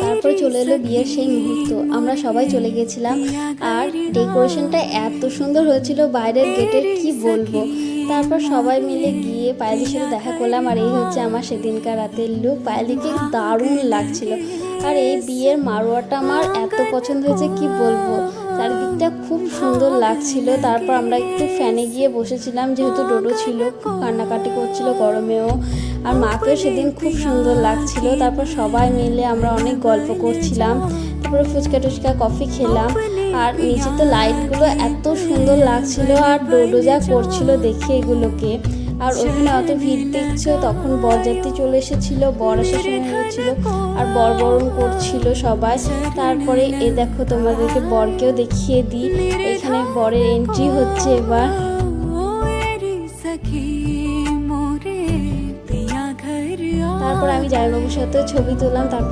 তারপরে চলে এলো বিয়ের সেই মুহূর্ত। আমরা সবাই চলে গেছিলাম, আর ডেকোরেশনটা এত সুন্দর হয়েছিল বাইরের গেটের, কি বলবো। তারপর সবাই মিলে গিয়ে পায়েলির সাথে দেখা করলাম, আর এই হচ্ছে আমার সেদিনকার রাতের লুক। পায়েলিকে দারুণ লাগছিল, আর এই বিয়ের মাড়োয়াটা আমার এত পছন্দ হয়েছে কি বলবো, চারিদিকটা খুব সুন্দর লাগছিল। তারপর আমরা একটু ফ্যানে গিয়ে বসেছিলাম, যেহেতু ডোডো ছিল, খুব কান্নাকাটি করছিল গরমেও, আর মাকেও সেদিন খুব সুন্দর লাগছিল। তারপর সবাই মিলে আমরা অনেক গল্প করছিলাম, তারপরে ফুচকা টুচকা কফি খেলাম, আর নিচে তো লাইটগুলো এত সুন্দর লাগছিল, আর ডোডো যা করছিল দেখে এগুলোকে। আর ওখানে অত ভিড় দেখছো, তখন বরযাত্রী চলে এসেছিলো, বর আসার সময় হয়েছিল, আর বর বরণ করছিল সবাই। তারপরে এ দেখো, তোমাদেরকে বরকেও দেখিয়ে দিই, এখানে বরের এন্ট্রি হচ্ছে এবার। তারপর আমি জামাইবাবুর সাথে ছবি তুললাম। তারপর